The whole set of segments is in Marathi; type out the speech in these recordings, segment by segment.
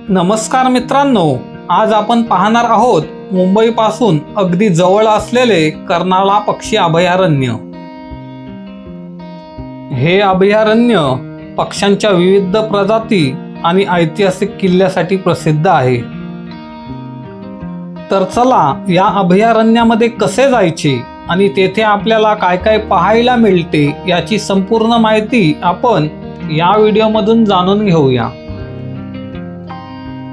नमस्कार मित्रांनो, आज आपण पाहणार आहोत मुंबईपासून अगदी जवळ असलेले कर्नाळा पक्षी अभयारण्य। हे अभयारण्य पक्ष्यांच्या विविध प्रजाती आणि ऐतिहासिक किल्ल्यासाठी प्रसिद्ध आहे। तर चला या अभयारण्यामध्ये कसे जायचे आणि तेथे आपल्याला काय काय पाहायला मिळते याची संपूर्ण माहिती आपण या व्हिडिओमधून जाणून घेऊया।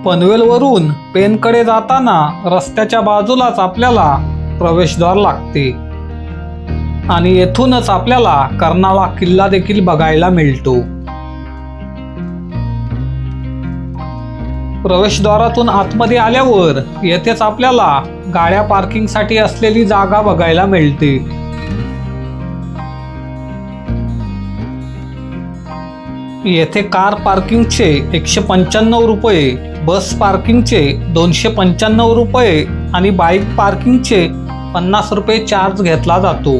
पनवेलवरून पेनकडे जाताना रस्त्याच्या बाजूलाच आपल्याला प्रवेशद्वार लागते आणि येथूनच आपल्याला कर्नाळा किल्ला देखील बघायला मिळतो। प्रवेशद्वारातून आतमध्ये आल्यावर येथेच आपल्याला गाड्या पार्किंगसाठी असलेली जागा बघायला मिळते। येथे कार पार्किंगचे 195 रुपये, बस पार्किंगचे 295 रुपये आणि बाईक पार्किंगचे 50 रुपये चार्ज घेतला जातो।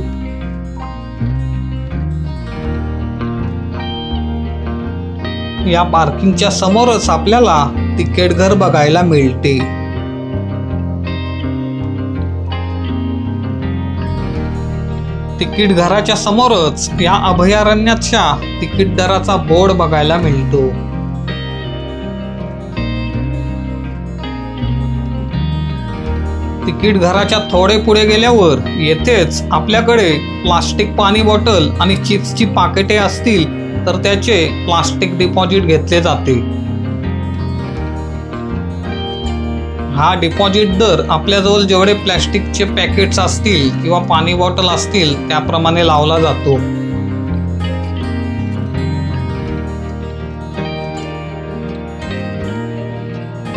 या पार्किंगच्या समोरच आपल्याला तिकीट घर बघायला मिळते। तिकीट घराच्या समोरच या अभयारण्याच्या तिकीट दराचा बोर्ड बघायला मिळतो। तिकीट घराच्या थोडे पुढे गेल्यावर येथेच आपल्याकडे प्लास्टिक पाणी बॉटल आणि चिप्सची पाकिटे असतील तर त्याचे प्लास्टिक डिपॉझिट घेतले जाते। हा डिपॉझिट दर आपल्याजवळ जेवढे प्लास्टिकचे पॅकेट्स असतील किंवा पाणी बॉटल असतील त्याप्रमाणे लावला जातो।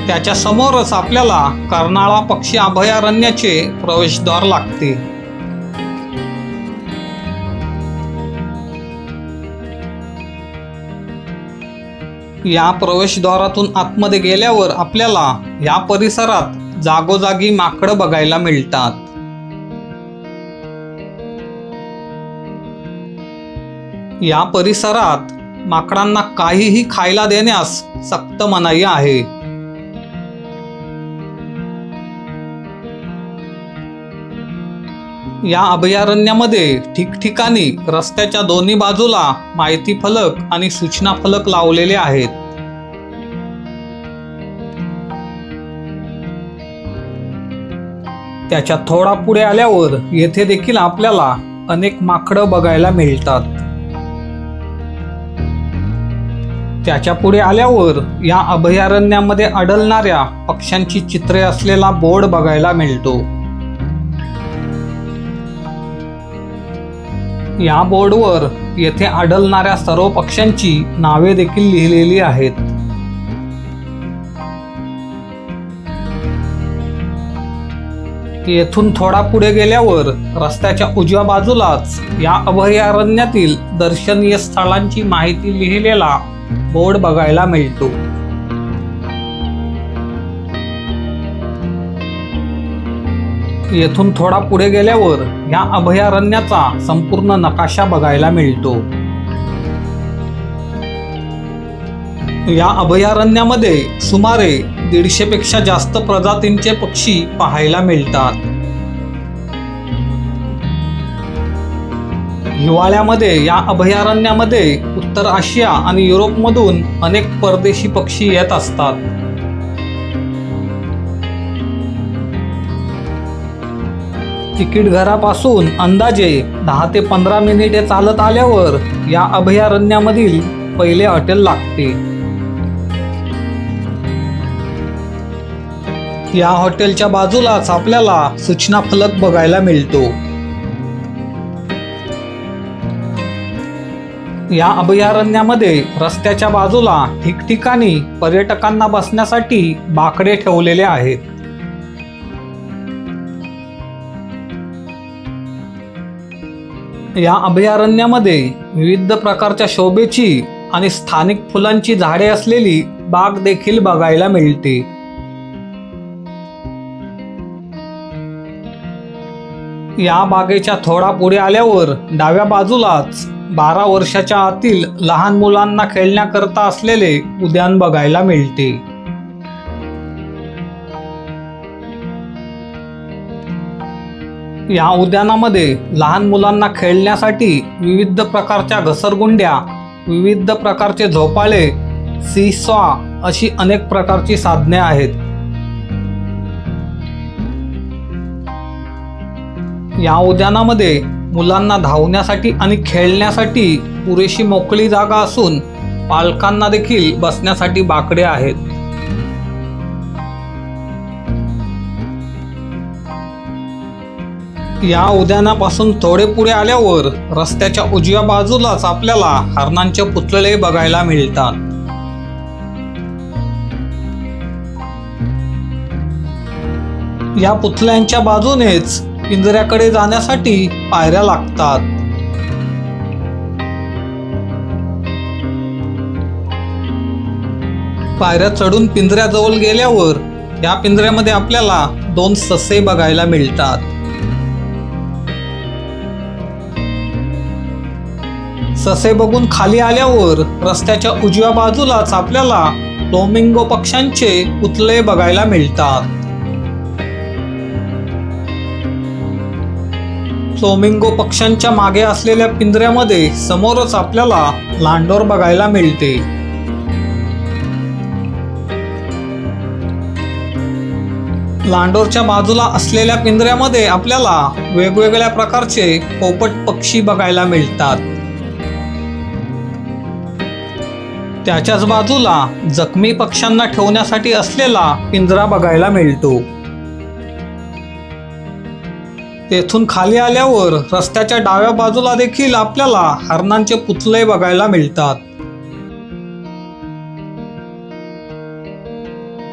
त्याच्या समोरच आपल्याला कर्नाळा पक्षी अभयारण्याचे प्रवेशद्वार लागते। या प्रवेशद्वारातून आतमध्ये गेल्यावर आपल्याला या परिसरात जागोजागी माकडं बघायला मिळतात। या परिसरात माकडांना काहीही खायला देण्यास सक्त मनाई आहे। या अभयारण्यामध्ये ठिकठिकाणी रस्त्याच्या दोन्ही बाजूला माहिती फलक आणि सूचना फलक लावलेले आहेत। त्याच्या थोडा पुढे आल्यावर येथे देखील आपल्याला अनेक माकडं बघायला मिळतात। त्याच्या पुढे आल्यावर या अभयारण्यामध्ये आढळणाऱ्या पक्ष्यांची चित्रे असलेला बोर्ड बघायला मिळतो। या बोर्डवर येथे आढळणाऱ्या सर्व पक्ष्यांची नावे देखील लिहिलेली आहेत। येथून थोडा पुढे गेल्यावर रस्त्याच्या उजव्या बाजूलाच या अभयारण्यातील दर्शनीय स्थळांची माहिती लिहिलेला बोर्ड बघायला मिळतो। येथून थोडा पुढे गेल्यावर या अभयारण्याचा संपूर्ण नकाशा बघायला मिळतो। या अभयारण्यामध्ये सुमारे 150 पेक्षा जास्त प्रजातींचे पक्षी पाहायला मिळतात। हिवाळ्यामध्ये या अभयारण्यामध्ये उत्तर आशिया आणि युरोपमधून अनेक परदेशी पक्षी येत असतात। तिकीट घरापासून अंदाजे 10 ते 15 मिनिटे चालत आल्यावर या अभयारण्यामधील पहिले हॉटेल लागते। या हॉटेलच्या बाजूलाच आपल्याला सूचना फलक बघायला मिळतो। या अभयारण्यामध्ये रस्त्याच्या बाजूला ठिकठिकाणी पर्यटकांना बसण्यासाठी बाकडे ठेवलेले आहेत। या अभयारण्यामध्ये विविध प्रकारच्या शोभेची आणि स्थानिक फुलांची झाडे असलेली बाग देखील बघायला मिळते। या बागेच्या थोडा पुढे आल्यावर डाव्या बाजूलाच 12 वर्षाच्या आतील लहान मुलांना खेळण्याकरता असलेले उद्यान बघायला मिळते। या उद्यानामध्ये लहान मुलांना खेळण्यासाठी विविध प्रकारच्या घसरगुंड्या, विविध प्रकारचे झोपाळे, सीसॉ अशी अनेक प्रकारची साधने आहेत. या उद्यानामध्ये मुलांना धावण्यासाठी आणि खेळण्यासाठी पुरेशी मोकळी जागा असून पालकांना देखील बसण्यासाठी बाकडे आहेत. या उद्यानापासून थोडे पुढे आल्यावर रस्त्याच्या उजव्या बाजूलाच आपल्याला हरणांचे पुतळे बघायला मिळतात. या पुतळ्यांच्या बाजूनेच पिंजऱ्याकडे जाण्यासाठी पायऱ्या लागतात. पायऱ्या चढून पिंजऱ्याजवळ गेल्यावर या पिंजऱ्यामध्ये आपल्याला 2 ससे बघायला मिळतात. ससे बघून खाली आल्यावर रस्त्याच्या उजव्या बाजूलाच आपल्याला फ्लेमिंगो पक्ष्यांचे पुतळे बघायला मिळतात. फ्लेमिंगो पक्ष्यांच्या मागे असलेल्या पिंजऱ्यामध्ये समोरच आपल्याला लांडोर बघायला मिळते. लांडोरच्या बाजूला असलेल्या पिंजऱ्यामध्ये आपल्याला वेगवेगळ्या प्रकारचे पोपट पक्षी बघायला मिळतात. त्याच्याच बाजूला जखमी पक्ष्यांना ठेवण्यासाठी असलेला पिंजरा बघायला मिळतो. तेथून खाली आल्यावर रस्त्याच्या डाव्या बाजूला देखील आपल्याला हरणांचे पुतळे बघायला मिळतात.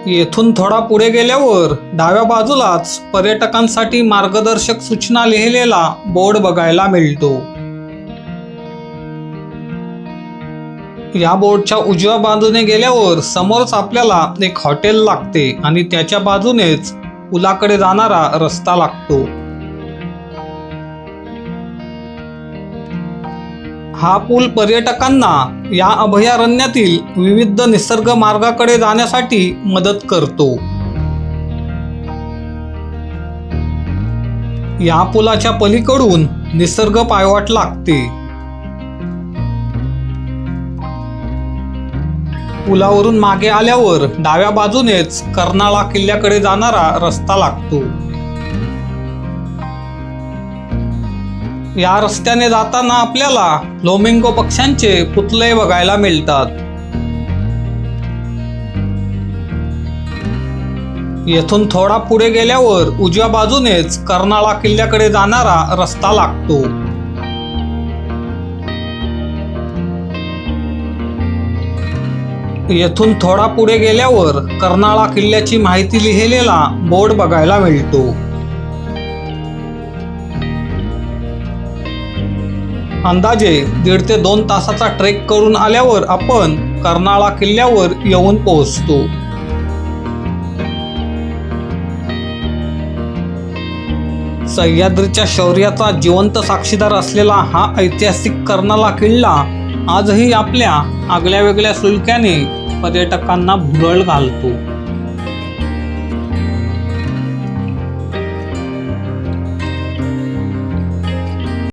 येथून थोडा पुढे गेल्यावर डाव्या बाजूलाच पर्यटकांसाठी मार्गदर्शक सूचना लिहिलेला बोर्ड बघायला मिळतो. या बोर्डच्या उजव्या बाजूने गेल्यावर समोरच आपल्याला एक हॉटेल लागते आणि त्याच्या बाजूनेच पुलाकडे जाणारा रस्ता लागतो. हा पूल पर्यटकांना या अभयारण्यातील विविध निसर्ग मार्गाकडे जाण्यासाठी मदत करतो. या पुलाच्या पलीकडून निसर्ग पायवाट लागते. पुलावरून मागे आल्यावर डाव्या बाजूनेच कर्नाळा किल्ल्याकडे जाणारा रस्ता लागतो. या रस्त्याने जाताना आपल्याला फ्लेमिंगो पक्ष्यांचे पुतळे बघायला मिळतात. येथून थोडा पुढे गेल्यावर उजव्या बाजूनेच कर्नाळा किल्ल्याकडे जाणारा रस्ता लागतो. येथून थोडा पुढे गेल्यावर कर्नाळा किल्ल्याची माहिती लिहिलेला बोर्ड बघायला मिळतो. अंदाजे 1.5 ते 2 तासाचा ट्रेक करून आल्यावर आपण कर्नाळा किल्ल्यावर येऊन पोहोचतो. सह्याद्रीच्या शौर्याचा जिवंत साक्षीदार असलेला हा ऐतिहासिक कर्नाळा किल्ला आजही आपल्या आगळ्या वेगळ्या शुल्काने पर्यटकांना भुरळ घालतो.